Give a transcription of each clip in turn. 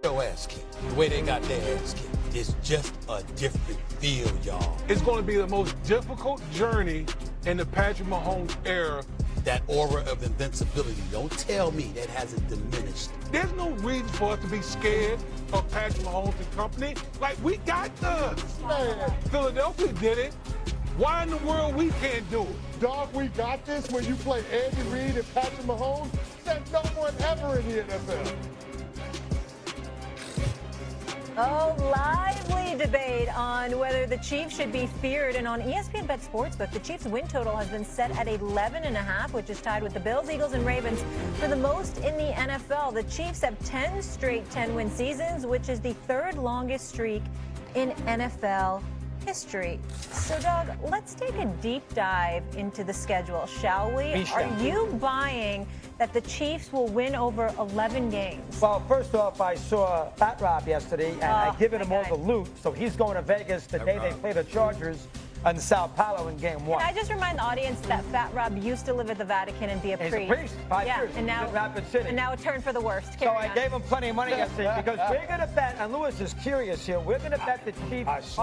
Your ass kicked. The way they got their ass kicked. It's just a different feel, y'all. It's going to be the most difficult journey in the Patrick Mahomes era. That aura of invincibility, don't tell me that hasn't diminished. There's no reason for us to be scared of Patrick Mahomes and company. Like, we got this. Man, Philadelphia did it. Why in the world we can't do it? Dog, we got this. When you play Andy Reid and Patrick Mahomes, there's no one ever in the NFL. Oh, lively debate on whether the Chiefs should be feared. And on ESPN Bet Sportsbook, the Chiefs' win total has been set at 11.5, which is tied with the Bills, Eagles, and Ravens for the most in the NFL. The Chiefs have 10 straight 10-win seasons, which is the third longest streak in NFL history. So, Doug, let's take a deep dive into the schedule, shall we? Are you buying that the Chiefs will win over 11 games? Well, first off, I saw Fat Rob yesterday, and I given him all the loot. So he's going to Vegas the day they play the Chargers in Sao Paulo in Game 1. Can I just remind the audience that Fat Rob used to live at the Vatican and be a priest? He's a priest, 5 years. And now, in Rapid City. And now it turned for the worst. So I gave him plenty of money yesterday because we're going to bet, and Lewis is curious here, we're going to bet the Chiefs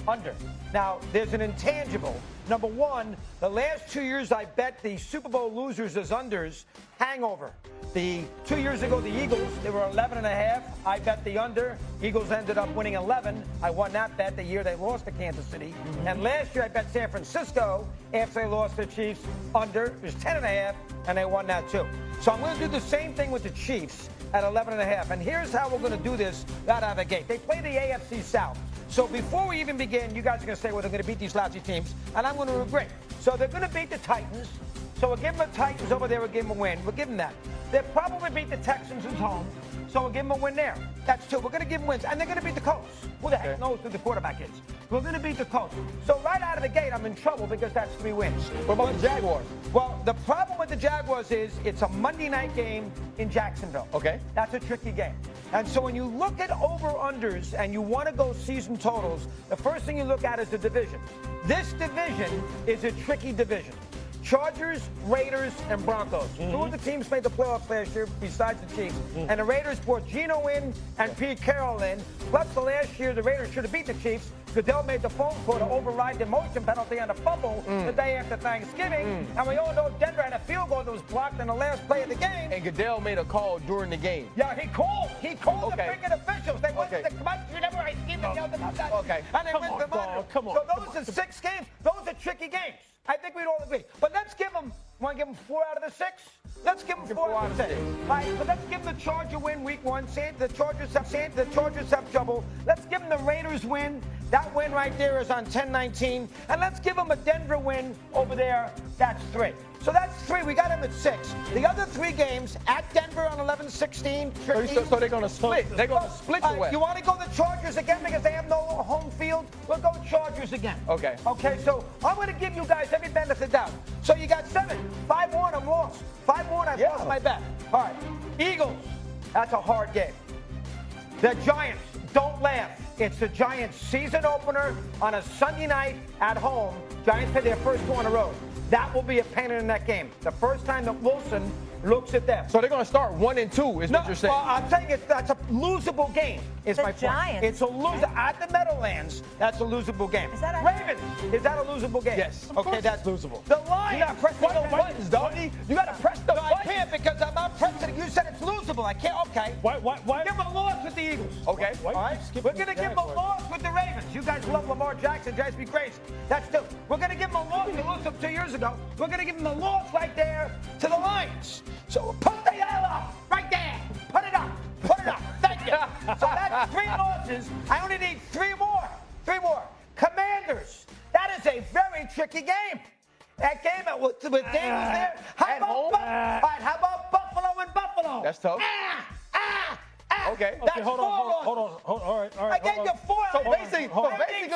under. Now, there's an intangible. Number one, the last 2 years I bet the Super Bowl losers as unders, hangover. The 2 years ago, the Eagles, they were 11.5. I bet the under. Eagles ended up winning 11. I won that bet the year they lost to Kansas City. And last year I bet San Francisco after they lost to the Chiefs under. It was 10.5, and they won that too. So I'm going to do the same thing with the Chiefs at 11.5. And here's how we're going to do this right out of the gate. They play the AFC South. So before we even begin, you guys are going to say, well, they're going to beat these lousy teams, and I'm going to agree. So they're going to beat the Titans. So we'll give them the Titans over there. We'll give them a win. We'll give them that. They'll probably beat the Texans at home. So we'll give them a win there. That's two. We're going to give them wins. And they're going to beat the Colts. Who the heck knows who the quarterback is? We're going to beat the Colts. So right out of the gate, I'm in trouble because that's 3 wins. What about the Jaguars? Well, the problem with the Jaguars is it's a Monday night game in Jacksonville. Okay. That's a tricky game. And so when you look at over-unders and you want to go season totals, the first thing you look at is the division. This division is a tricky division. Chargers, Raiders, and Broncos. 2 of the teams made the playoffs last year besides the Chiefs. And the Raiders brought Geno in and Pete Carroll in. Plus, the last year, the Raiders should have beat the Chiefs. Goodell made the phone call to override the motion penalty on a fumble the day after Thanksgiving. And we all know Denver had a field goal that was blocked in the last play of the game. And Goodell made a call during the game. Yeah, he called the freaking officials. They went to the commercial, never yelled about that. Okay. And they went to the monitor. So those are 6 games. Those are tricky games. I think we'd all agree. But let's give them, want to give them 4 out of the 6? Let's give them 4 out of the 6. All right, so let's give them the Charger win week 1. The Chargers have trouble. Let's give them the Raiders win. That win right there is on 10-19. And let's give them a Denver win over there. That's 3. So that's 3. We got them at 6. The other 3 games at Denver on 11-16. So they're going to split. They're going to split the West. You want to go the Chargers again because they have no home field? We'll go Chargers again. Okay. Okay, so I'm going to give you guys every benefit of the doubt. So you got 7. 5-1, I'm lost. 5-1, I've lost my bet. All right. Eagles, that's a hard game. The Giants, don't laugh. It's the Giants' season opener on a Sunday night at home. Giants play their first 2 on the road. That will be a pain in that game. The first time that Wilson looks at them. So they're going to start 1-2 is what you're saying. Well, I'm saying that's a losable game, is my point. Giants. It's a loser. At the Meadowlands, that's a losable game. Is that Ravens, is that a losable game? Yes. Okay, that's losable. The Lions. You got to press the buttons, doggy. You got to press the buttons. I can't because I'm not pressing. You said it's losable. I can't. Okay. Why? Give them a loss with the Eagles. Okay. All right. We're going to give them a loss with the Ravens. You guys love Lamar Jackson. Drives me crazy. That's 2. We're going to give them a loss. They lost them 2 years ago. We're going to give them a loss right there to the Lions. So put the L up right there. Put it up. Put it up. Thank you. So that's 3 losses. I only need 3 more. 3 more. Commanders. That is a very tricky game. That game with Dave was there. How about all right, how about Buffalo and Buffalo? That's tough. Okay. That's hold on. All right. I gave you 4. So basically,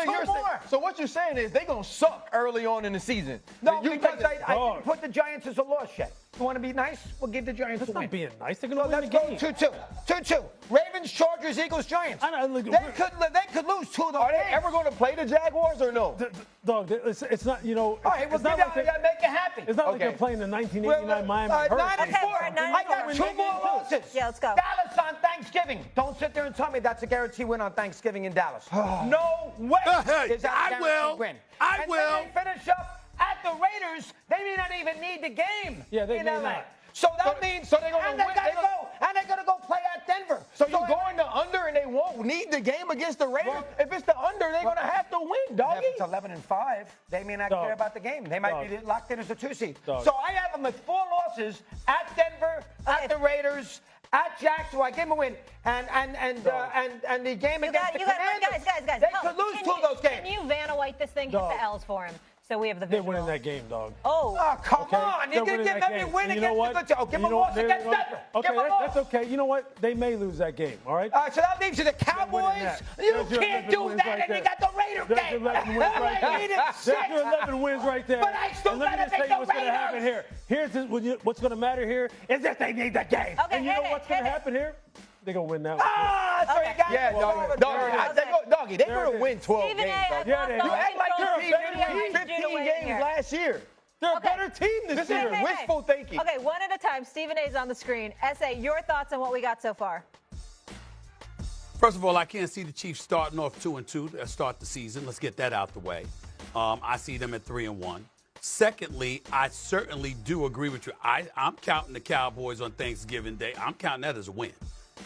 you're saying, so what you're saying is they're going to suck early on in the season. No, because I didn't put the Giants as a loss yet. You want to be nice? We'll give the Giants That's a win. not being nice. They're going to win let's the game. go 2-2. 2-2. Ravens, Chargers, Eagles, Giants. They could lose 2 of those Are they games. ever going to play the Jaguars or no? Dog, it's not, you know. All right, well, it's not like make you happy. it's not like they're playing the 1989 Miami Hurricanes. 9-4. I got 2 more losses. Yeah, let's go. Dallas on Thanksgiving. Don't sit there and tell me that's a guarantee win on Thanksgiving in Dallas. No way is that a guarantee win. I will. And then they finish up at the Raiders. They may not even need the game Yeah, they in may LA. not. So that means so they're gonna and they're win. gonna go play at Denver. So you're going to under and they won't need the game against the Raiders? If it's the under, they're going to have to win, doggy. If it's 11-5, they may not care about the game. They might be locked in as a 2 seed. Dog. So I have them with 4 losses at Denver, at the Raiders, at Jack, so I give them a win. And the game against the Commanders. Guys, they could lose 2 of those games. Can you Vanna White this thing? Hit the L's for him. So we have the They're visual. winning that game, dog. Oh, Come Okay? on. They're You can winning give that every game. win And you know against what? the good team. Oh, give And them you a know loss what? against Denver. Okay, Give them a loss. that's okay. You know what? They may lose that game, all right? So that leaves you the Cowboys. that. You There's your can't 11 do wins that, right and you there. got the Raider There's game. your 11 wins right They there. needed There's 6. your 11 wins right there. But I still and let me gotta just tell take you what's the going to happen Raiders. here. What's going to matter here is that they need the game. Okay, and you know hit it, what's going to hit it. happen here? They're going to win that one. So you got Yeah, doggy, they're There going it to is. win 12 Stephen games. A. Doggy. Yeah, they You act like You're a this team better didn't win team. 15 games last year. They're a better team this year. is wishful thinking. Okay, one at a time. Stephen A's on the screen. S.A., your thoughts on what we got so far? First of all, I can't see the Chiefs starting off 2-2 to start the season. Let's get that out the way. I see them at 3-1. Secondly, I certainly do agree with you. I'm counting the Cowboys on Thanksgiving Day. I'm counting that as a win.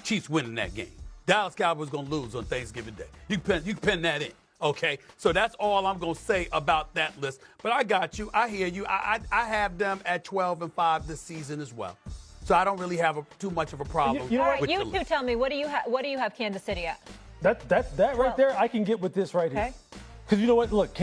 Chiefs winning that game. Dallas Cowboys going to lose on Thanksgiving Day. You can pen that in. Okay, so that's all I'm going to say about that list. But I got you. I hear you. I have them at 12-5 this season as well. So I don't really have too much of a problem. You know All what? right, you two tell me, what do you have Kansas City at? That right there, I can get with this right here. Okay. Because you know what? Look,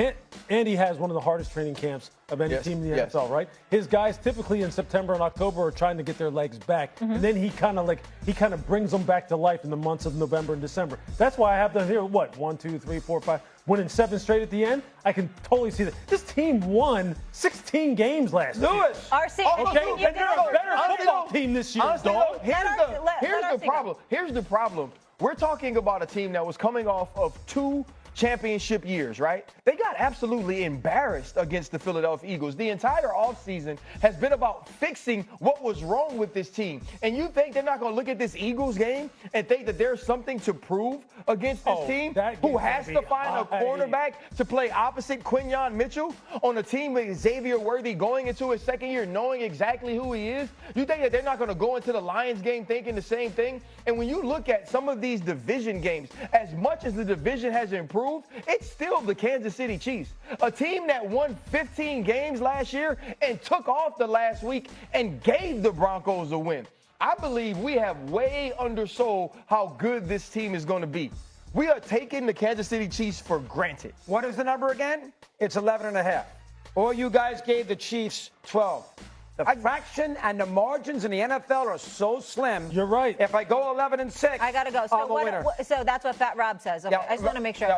Andy has one of the hardest training camps of any team in the NFL, right? His guys typically in September and October are trying to get their legs back, and then he kind of brings them back to life in the months of November and December. That's why I have them here. What 1, 2, 3, 4, 5, winning 7 straight at the end. I can totally see that. This team won 16 games last year. Lewis. RC, Okay, and they're a better football team this year, Honestly, dog. here's the problem. Here's the problem. We're talking about a team that was coming off of 2 championship years, right? They got absolutely embarrassed against the Philadelphia Eagles. The entire offseason has been about fixing what was wrong with this team. And you think they're not going to look at this Eagles game and think that there's something to prove against this team who has to find a cornerback to play opposite Quinyon Mitchell on a team with Xavier Worthy going into his second year knowing exactly who he is? You think that they're not going to go into the Lions game thinking the same thing? And when you look at some of these division games, as much as the division has improved, it's still the Kansas City Chiefs, a team that won 15 games last year and took off the last week and gave the Broncos a win. I believe we have way undersold how good this team is going to be. We are taking the Kansas City Chiefs for granted. What is the number again? It's 11.5. All you guys gave the Chiefs 12. The fraction and the margins in the NFL are so slim. You're right. If I go 11-6, I got to go. I'm a winner. So that's what Fat Rob says. Okay, Yeah, I just want to make sure.